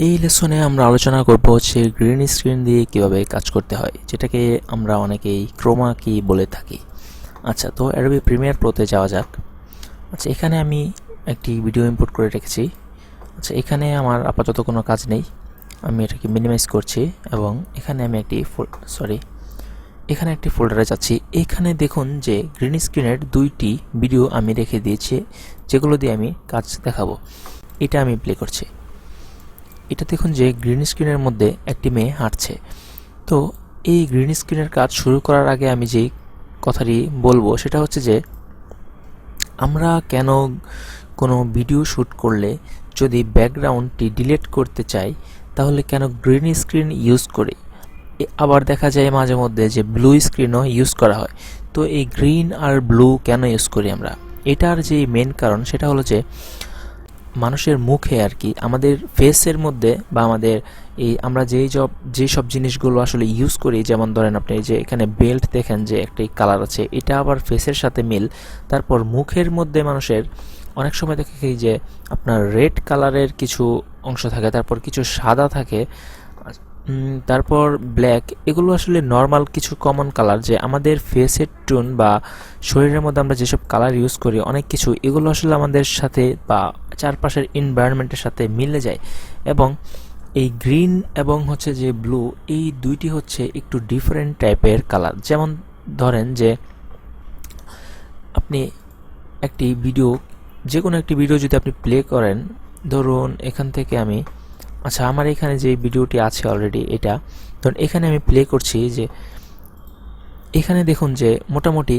এই লেসনে আমরা আলোচনা করব হচ্ছে গ্রিন স্ক্রিন দিয়ে কিভাবে কাজ করতে হয়, যেটাকে আমরা অনেকেই ক্রোমা কি বলে থাকি। আচ্ছা, তো অ্যাডোবি প্রিমিয়ার প্রোতে যাওয়া যাক। আচ্ছা, এখানে আমি একটি ভিডিও ইম্পোর্ট করে রেখেছি। আচ্ছা, এখানে আমার আপাতত কোনো কাজ নেই, আমি এটাকে মিনিমাইজ করছি এবং এখানে আমি এখানে একটি ফোল্ডারে যাচ্ছি। এখানে দেখুন যে গ্রিন স্ক্রিনের দুইটি ভিডিও আমি রেখে দিয়েছি, যেগুলো দিয়ে আমি কাজ দেখাবো। এটা আমি প্লে করছি। এটা দেখুন যে গ্রিন স্ক্রিনের মধ্যে একটি মেয়ে হাঁটছে। তো এই গ্রিন স্ক্রিনের কাজ শুরু করার আগে আমি যেই কথাটি বলবো সেটা হচ্ছে যে আমরা কেন কোনো ভিডিও শ্যুট করলে যদি ব্যাকগ্রাউন্ডটি ডিলিট করতে চাই তাহলে কেন গ্রিন স্ক্রিন ইউজ করি। আবার দেখা যায় মাঝে মধ্যে যে ব্লু স্ক্রিনও ইউজ করা হয়। তো এই গ্রিন আর ব্লু কেন ইউজ করি আমরা, এটার যে মেন কারণ সেটা হলো যে মানুষের মুখে আর কি, আমাদের ফেসের মধ্যে বা আমাদের এই আমরা যেসব জিনিসগুলো আসলে ইউজ করি, যেমন ধরেন আপনি যে এখানে বেল্ট দেখেন যে একটি কালার আছে, এটা আবার ফেসের সাথে মিল। তারপর মুখের মধ্যে মানুষের অনেক সময় দেখে যে আপনার রেড কালারের কিছু অংশ থাকে, তারপর কিছু সাদা থাকে, তারপর ব্ল্যাক। এগুলো আসলে নর্মাল কিছু কমন কালার, যে আমাদের ফেসের টোন বা শরীরের মধ্যে আমরা যেসব কালার ইউজ করি অনেক কিছু, এগুলো আসলে আমাদের সাথে বা চারপাশের এনভায়রনমেন্টের সাথে মিলে যায়। এবং এই গ্রিন এবং হচ্ছে যে ব্লু, এই দুইটি হচ্ছে একটু ডিফারেন্ট টাইপের কালার। যেমন ধরেন যে আপনি একটি ভিডিও, যে কোনো একটি ভিডিও যদি আপনি প্লে করেন, ধরুন এখান থেকে আমি, আচ্ছা আমার এখানে যে ভিডিওটি আছে অলরেডি, এটা ধরুন এখানে আমি প্লে করছি, যে এখানে দেখুন যে মোটামুটি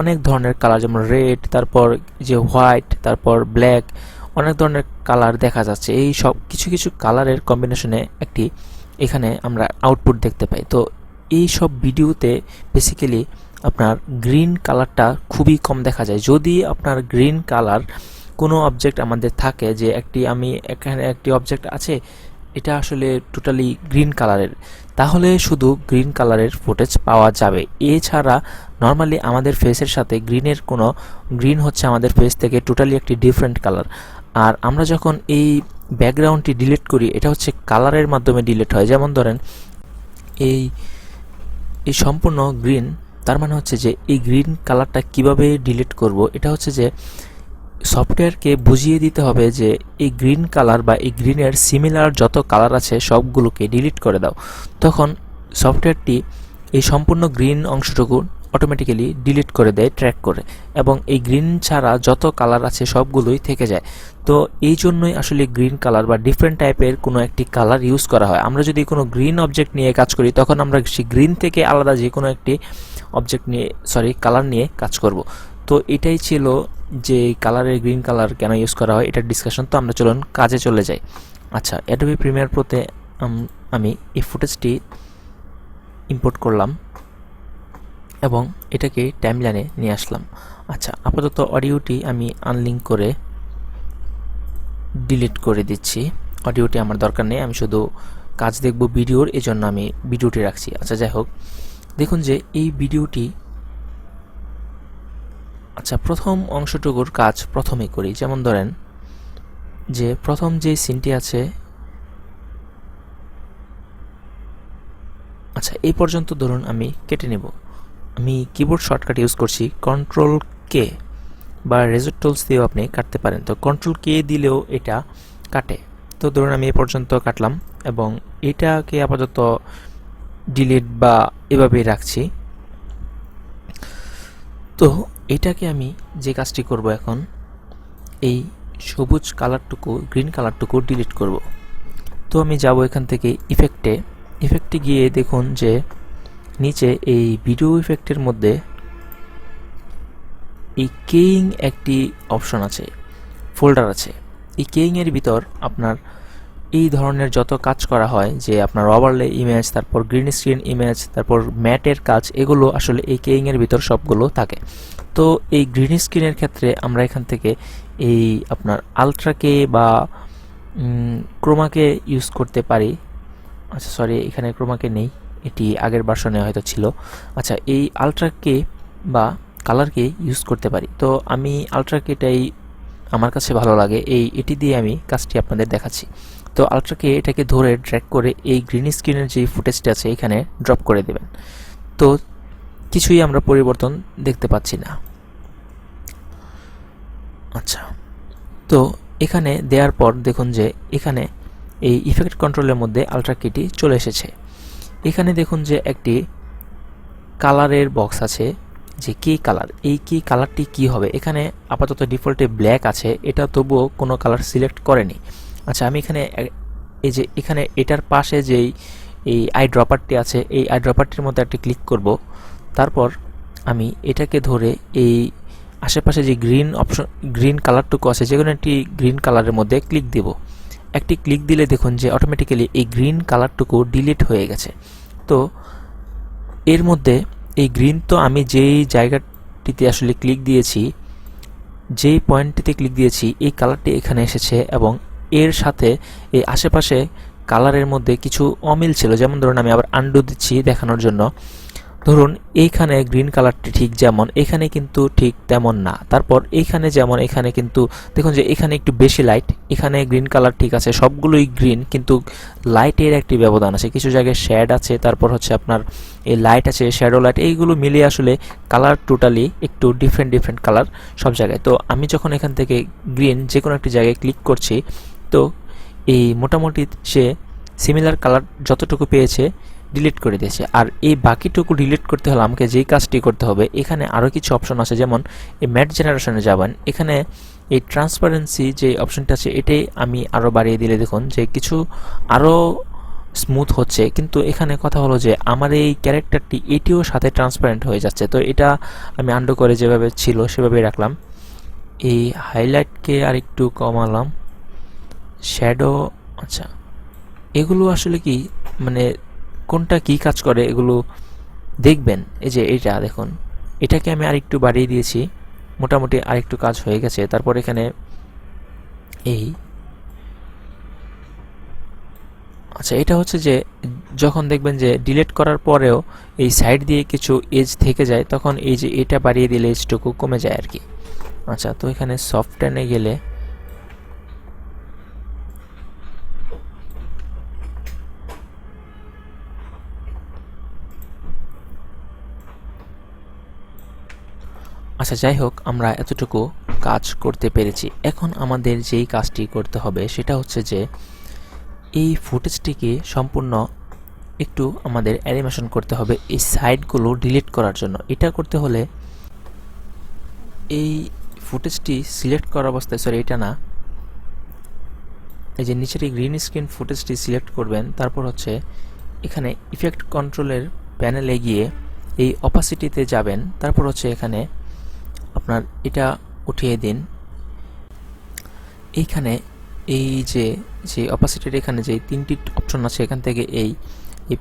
অনেক ধরনের কালার, যেমন রেড, তারপর যে হোয়াইট, তারপর ব্ল্যাক, অনেক ধরনের কালার দেখা যাচ্ছে। এই সব কিছু কিছু কালারের কম্বিনেশনে একটি এখানে আমরা আউটপুট দেখতে পাই। তো এই সব ভিডিওতে বেসিক্যালি আপনার গ্রিন কালারটা খুবই কম দেখা যায়। যদি আপনার গ্রিন কালার কোনো অবজেক্ট আমাদের থাকে, যে এখানে একটি অবজেক্ট আছে, এটা আসলে টোটালি গ্রিন কালারের, তাহলে শুধু গ্রিন কালারের ফুটেজ পাওয়া যাবে। এছাড়া নর্মালি আমাদের ফেসের সাথে গ্রিন হচ্ছে আমাদের ফেস থেকে টোটালি একটি ডিফারেন্ট কালার। আর আমরা যখন এই ব্যাকগ্রাউন্ডটি ডিলিট করি, এটা হচ্ছে কালারের মাধ্যমে ডিলিট হয়। যেমন ধরেন এই এই সম্পূর্ণ গ্রিন, তার মানে হচ্ছে যে এই গ্রিন কালারটা কিভাবে ডিলিট করব, এটা হচ্ছে যে সফটওয়্যারকে বুঝিয়ে দিতে হবে যে এই গ্রিন কালার বা এই গ্রিনের সিমিলার যত কালার আছে সবগুলোকে ডিলিট করে দাও। তখন সফটওয়্যারটি এই সম্পূর্ণ গ্রিন অংশটুকু অটোমেটিক্যালি ডিলিট করে দেয় ট্র্যাক করে, এবং এই গ্রিন ছাড়া যত কালার আছে সবগুলোই থেকে যায়। তো এই জন্যই আসলে গ্রিন কালার বা ডিফারেন্ট টাইপের কোনো একটি কালার ইউজ করা হয়। আমরা যদি কোনো গ্রিন অবজেক্ট নিয়ে কাজ করি, তখন আমরা সেই গ্রিন থেকে আলাদা যে কোনো একটি কালার নিয়ে কাজ করব। তো এটাই ছিল যে গ্রিন কালার কেন ইউজ করা হয় এটার ডিসকাশন। তো আমরা চলুন কাজে চলে যাই। আচ্ছা, অ্যাডোবি প্রিমিয়ার প্রোতে আমি এই ফুটেজটি ইম্পোর্ট করলাম এবং এটাকে টাইমলাইনে নিয়ে আসলাম। আচ্ছা, আপাতত অডিওটি আমি আনলিঙ্ক করে ডিলিট করে দিচ্ছি। অডিওটি আমার দরকার নেই, আমি শুধু কাজ দেখব ভিডিওর, এই জন্য আমি ভিডিওটি রাখছি। আচ্ছা, যাই হোক, দেখুন যে এই ভিডিওটি, আচ্ছা প্রথম অংশটুকুর কাজ প্রথমেই করি। যেমন ধরেন যে প্রথম যে সিনটি আছে, আচ্ছা এই পর্যন্ত ধরুন আমি কেটে নেব। আমি কিবোর্ড শর্টকাট ইউজ করছি, কন্ট্রোল কে বা রেজর টুলস দিয়েও আপনি কাটতে পারেন। তো কন্ট্রোল কে দিলেও এটা কাটে। তো ধরুন আমি এই পর্যন্ত কাটলাম এবং এটাকে আপাতত ডিলিট বা এভাবেই রাখছি। তো এটাকে আমি যে কাজটি করব এখন, এই সবুজ কালারটুকু, গ্রিন কালারটুকু ডিলিট করব। তো আমি যাব এখান থেকে ইফেক্টে গিয়ে দেখুন যে নিচে এই ভিডিও ইফেক্টের মধ্যে এই কেইং একটি অপশন আছে, ফোল্ডার আছে। এই কেইং এর ভিতর আপনার এই ধরনের যত কাজ করা হয়, যে আপনার ওভারলে ইমেজ, তারপর গ্রিন স্ক্রিন ইমেজ, তারপর ম্যাটের কাজ, এগুলো আসলে এই কেইং এর ভিতর সবগুলো থাকে। তো এই গ্রিন স্ক্রিনের ক্ষেত্রে আমরা এখান থেকে এই আপনার আলট্রাকে বা ক্রোমাকে ইউজ করতে পারি। আচ্ছা সরি, এখানে ক্রোমাকে নেই, এটি আগের ভার্সনে হয়তো ছিল। আচ্ছা, এই আলট্রাকে বা কালারকে ইউজ করতে পারি। তো আমি আলট্রাকেটাই আমার কাছে ভালো লাগে, এটি দিয়ে আমি কাজটি আপনাদের দেখাচ্ছি। তো তো আলট্রাকে এটাকে ধরে ড্র্যাগ করে এই গ্রিন স্ক্রিনের যে ফুটেজটা আছে এখানে ড্রপ করে দেবেন। তো কিছুই আমরা পরিবর্তন দেখতে পাচ্ছি না। আচ্ছা, তো এখানে দেওয়ার পর দেখুন যে এখানে এই ইফেক্ট কন্ট্রোলের মধ্যে আলট্রা কিটি চলে এসেছে। এখানে দেখুন যে একটি কালারের বক্স আছে, যে কি কালার, এই কি কালারটি কি হবে। এখানে আপাতত ডিফল্টে ব্ল্যাক আছে, এটা তবুও কোনো কালার সিলেক্ট করেনি। আচ্ছা, আমি এখানে এই যে এখানে এটার পাশে যেই এই আই ড্রপারটি আছে, এই আই ড্রপারটির মধ্যে একটি ক্লিক করব। তারপর আমি এটাকে ধরে এই আশেপাশে যে গ্রিন কালারটুকু আছে, যে কোনো একটি গ্রিন কালারের মধ্যে ক্লিক দেব। একটি ক্লিক দিলে দেখুন যে অটোমেটিক্যালি এই গ্রিন কালারটুকু ডিলিট হয়ে গেছে। তো এর মধ্যে এই গ্রিন, তো আমি যেই জায়গাটিতে আসলে ক্লিক দিয়েছি, যেই পয়েন্টটিতে ক্লিক দিয়েছি, এই কালারটি এখানে এসেছে এবং এর সাথে এই আশেপাশে কালারের মধ্যে কিছু অমিল ছিল। যেমন ধরুন আমি আবার আন্ডু দিচ্ছি দেখানোর জন্য। ধরুন এইখানে গ্রিন কালারটি ঠিক যেমন, এখানে কিন্তু ঠিক তেমন না। তারপর এইখানে যেমন, এখানে কিন্তু দেখুন যে এখানে একটু বেশি লাইট, এখানে গ্রিন কালার ঠিক আছে, সবগুলোই গ্রিন, কিন্তু লাইটের একটি ব্যবধান আছে, কিছু জায়গায় শ্যাড আছে, তারপর হচ্ছে আপনার এই লাইট আছে, শ্যাডো লাইট, এইগুলো মিলিয়ে আসলে কালার টোটালি একটু ডিফারেন্ট কালার সব জায়গায়। তো আমি যখন এখান থেকে গ্রিন যে কোনো একটি জায়গায় ক্লিক করছি, তো এই মোটামুটি সে সিমিলার কালার যতটুকু পেয়েছে ডিলিট করে দিয়েছে। আর এই বাকিটুকু ডিলিট করতে হলে আমাকে যেই কাজটি করতে হবে, এখানে আরও কিছু অপশন আছে, যেমন এই ম্যাট জেনারেশনে যাবেন, এখানে এই ট্রান্সপারেন্সি যে অপশনটা আছে এটাই আমি আরও বাড়িয়ে দিলে দেখুন যে কিছু আরও স্মুথ হচ্ছে। কিন্তু এখানে কথা হলো যে আমার এই ক্যারেক্টারটি এটিও সাথে ট্রান্সপারেন্ট হয়ে যাচ্ছে। তো এটা আমি আন্ডু করে যেভাবে ছিল সেভাবেই রাখলাম। এই হাইলাইটকে আরেকটু কমালাম, শ্যাডো। আচ্ছা, এগুলো আসলে কি মানে কোনটা কি কাজ করে এগুলো দেখবেন। এই যে এইটা দেখুন, এটাকে আমি আরেকটু বাড়িয়ে দিয়েছি, মোটামুটি আরেকটু কাজ হয়ে গেছে। তারপর এখানে এই আচ্ছা, এটা হচ্ছে যে যখন দেখবেন যে ডিলিট করার পরেও এই সাইড দিয়ে কিছু এজ থেকে যায়, তখন এই যে এটা বাড়িয়ে দিলে এজটুকু কমে যায় আর কি। আচ্ছা, তো এখানে সফটওয়্যারে গেলে আচ্ছা, যাই হোক, আমরা এতটুকু কাজ করতে পেরেছি। এখন আমাদের যেই কাজটি করতে হবে সেটা হচ্ছে যে এই ফুটেজটিকে সম্পূর্ণ একটু আমাদের অ্যানিমেশন করতে হবে এই সাইডগুলো ডিলিট করার জন্য। এটা করতে হলে এই ফুটেজটি সিলেক্ট করা অবস্থায়, সরি এটা না, এই যে নিচের এই গ্রিন স্ক্রিন ফুটেজটি সিলেক্ট করবেন। তারপর হচ্ছে এখানে ইফেক্ট কন্ট্রোলের প্যানেলে গিয়ে এই অপাসিটিতে যাবেন। তারপর হচ্ছে এখানে আপনার এটা উঠিয়ে দিন। এইখানে এই যে অপাসিটির এখানে যে তিনটি অপশন আছে, এখান থেকে এই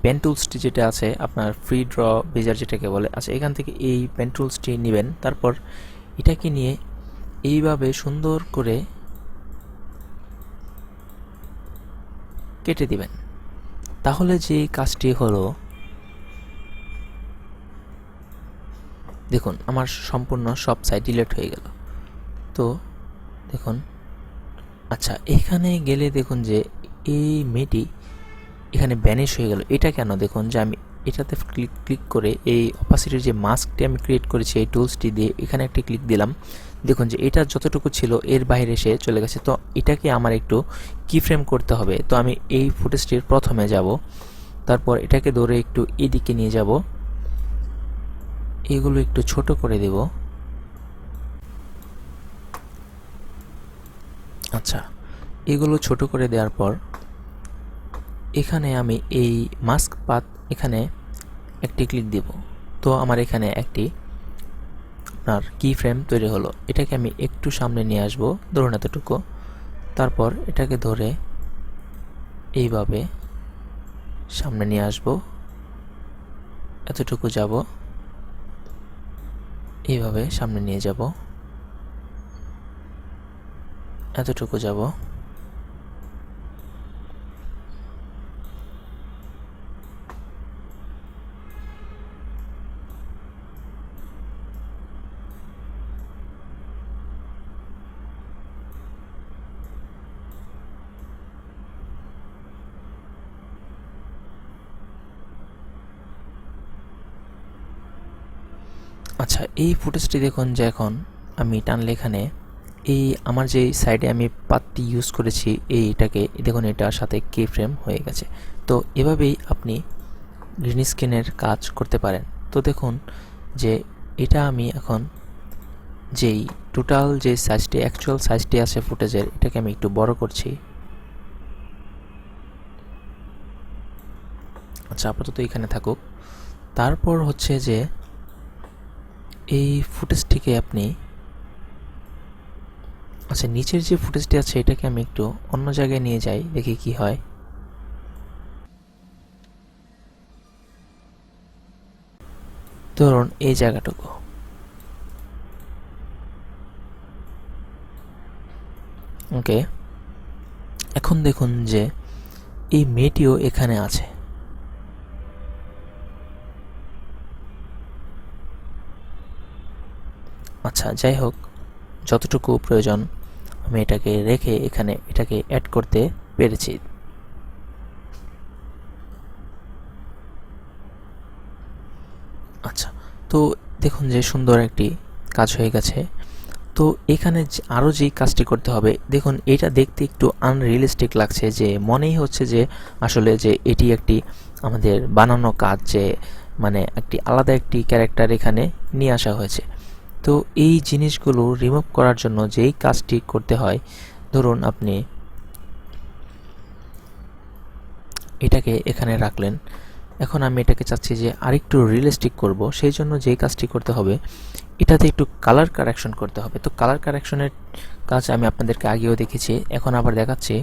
পেন টুলসটি যেটা আছে আপনার ফ্রি ড্র বেজার যেটাকে বলে, আচ্ছা এখান থেকে এই পেন টুলসটি নেবেন। তারপর এটাকে নিয়ে এইভাবে সুন্দর করে কেটে দিবেন। তাহলে যে কাজটি হলো, দেখুন আমার সম্পূর্ণ সব সাইড ডিলিট হয়ে গেল। তো দেখুন, আচ্ছা এখানে গেলে দেখুন যে এই মেয়েটি এখানে ব্যানিশ হয়ে গেল। এটা কেন? দেখুন যে আমি এটাতে ক্লিক করে এই অপাসিটির যে মাস্কটি আমি ক্রিয়েট করেছি এই টুলসটি দিয়ে এখানে একটি ক্লিক দিলাম। দেখুন যে এটা যতটুকু ছিল এর বাইরে এসে চলে গেছে। তো এটাকে আমার একটু কি ফ্রেম করতে হবে। তো আমি এই ফুটেজটির প্রথমে যাব, তারপর এটাকে ধরে একটু এদিকে নিয়ে যাব, এগুলো একটু ছোট করে দেব। আচ্ছা, এগুলো ছোট করে দেওয়ার পর এখানে আমি এই মাস্ক পাথ এখানে একটি ক্লিক দেব। তো আমার এখানে একটি আপনার কি ফ্রেম তৈরি হলো। এটাকে আমি একটু সামনে নিয়ে আসব, ধরুন এতটুকু। তারপর এটাকে ধরে এইভাবে সামনে নিয়ে আসব, এতটুকু যাব, এইভাবে সামনে নিয়ে যাব, এতটুকু যাব। আচ্ছা, এই ফুটেজটি দেখুন যে এখন আমি টানলে এখানে এই আমার যে সাইডে আমি পাতটি ইউজ করেছি এইটাকে দেখুন এটার সাথে কি ফ্রেম হয়ে গেছে। তো এভাবেই আপনি গ্রিন স্ক্রিনের কাজ করতে পারেন। তো দেখুন যে এটা আমি এখন যেই টোটাল যে সাইজটি অ্যাকচুয়াল সাইজটি আছে ফুটেজের, এটাকে আমি একটু বড় করছি। আচ্ছা, আপাতত এখানে থাকুক। তারপর হচ্ছে যে এই ফুটেজটিকে আপনি আচ্ছা নিচের যে ফুটেজটি আছে এটাকে আমি একটু অন্য জায়গায় নিয়ে যাই, দেখি কি হয়। ধরুন এই জায়গাটুকু। ওকে, এখন দেখুন যে এই মেয়েটিও এখানে আছে। আচ্ছা, যাই হোক, যতটুকু প্রয়োজন আমি এটাকে রেখে এখানে এটাকে অ্যাড করতে পেরেছি। আচ্ছা, তো দেখুন যে সুন্দর একটি কাজ হয়ে গেছে। তো এখানে আরও যেই কাজটি করতে হবে, দেখুন এটা দেখতে একটু আনরিয়েলিস্টিক লাগছে, যে মনেই হচ্ছে যে আসলে যে এটি একটি আমাদের বানানো কাজ, যে মানে একটি আলাদা একটি ক্যারেক্টার এখানে নিয়ে আসা হয়েছে। তো এই জিনিসগুলো রিমুভ করার জন্য যেই কাজটি করতে হয়, ধরুন আপনি এটাকে এখানে রাখলেন, এখন আমি এটাকে চাচ্ছি যে আরেকটু রিয়েলিস্টিক করব, সেই জন্য যেই কাজটি করতে হবে এটাতে একটু কালার কারেকশন করতে হবে। তো কালার কারেকশনের কাজ আমি আপনাদেরকে আগেও দেখেছি, এখন আবার দেখাচ্ছি।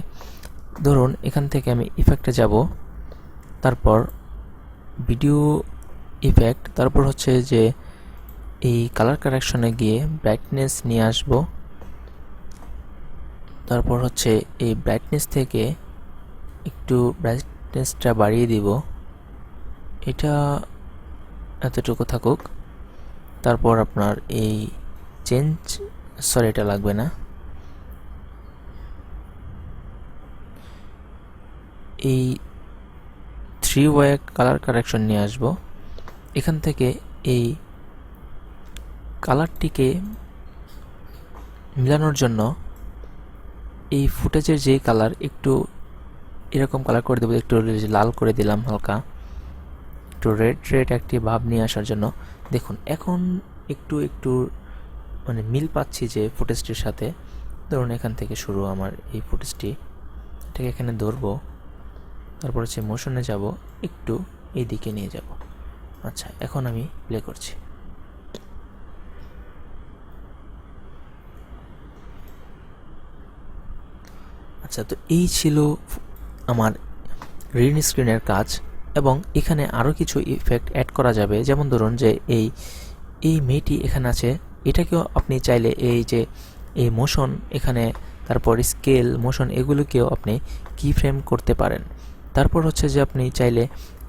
ধরুন এখান থেকে আমি ইফেক্টে যাব, তারপর ভিডিও ইফেক্ট, তারপর হচ্ছে যে এই কালার কারেকশনে গিয়ে ব্রাইটনেস নিয়ে আসব, তারপর হচ্ছে এই ব্রাইটনেস থেকে একটু ব্রাইটনেসটা বাড়িয়ে দিব, এটা এতটুকু থাকুক। তারপর আপনার এই চেঞ্জ, সরি এটা লাগবে না, এই 3 ওয়ে কালার কারেকশন নিয়ে আসব। এখান থেকে এই কালারটিকে মিলানোর জন্য এই ফুটেজের যেই কালার একটু এরকম কালার করে দেবো, একটু লাল করে দিলাম হালকা, একটু রেড রেড একটি ভাব নিয়ে আসার জন্য। দেখুন এখন একটু একটু মানে মিল পাচ্ছি যে ফুটেজটির সাথে। ধরুন এখান থেকে শুরু আমার এই ফুটেজটি, এটাকে এখানে ধরবো, তারপর হচ্ছে মোশনে যাব, একটু এই দিকে নিয়ে যাব। আচ্ছা, এখন আমি প্লে করছি। আচ্ছা, তো এই ছিল আমার গ্রিন স্ক্রিনের কাজ, এবং এখানে আরও কিছু ইফেক্ট অ্যাড করা যাবে। যেমন ধরুন যে এই মেয়েটি এখানে আছে, এটাকেও আপনি চাইলে এই যে এই মোশন এখানে, তারপর স্কেল মোশন, এগুলোকেও আপনি কি ফ্রেম করতে পারেন। তারপর হচ্ছে যে আপনি চাইলে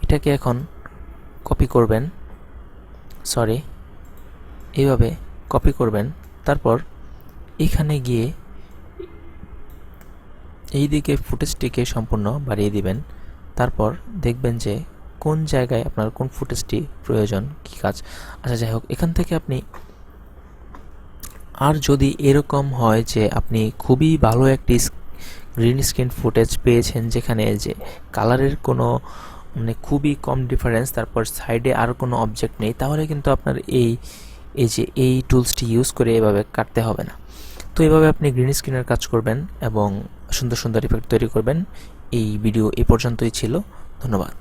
এটাকে এখন কপি করবেন, সরি এইভাবে কপি করবেন, তারপর এখানে গিয়ে এই দিকে ফুটেজটিকে সম্পূর্ণ বাড়িয়ে দিবেন। তারপর দেখবেন যে কোন জায়গায় আপনার কোন ফুটেজটি প্রয়োজন, কি কাজ। আচ্ছা, যাই হোক, এখান থেকে আপনি আর যদি এরকম হয় যে আপনি খুবই ভালো একটি গ্রিন স্ক্রিন ফুটেজ পেয়েছেন, যেখানে যে কালারের কোনো মানে খুবই কম ডিফারেন্স, তারপর সাইডে আর কোনো অবজেক্ট নেই, তাহলে কিন্তু আপনার এই যে এই টুলসটি ইউজ করে এভাবে কাটতে হবে না। তো এভাবে আপনি গ্রিন স্ক্রিনের কাজ করবেন এবং সুন্দর সুন্দর ইফেক্ট তৈরি করবেন। এই ভিডিও এ পর্যন্তই ছিল। ধন্যবাদ।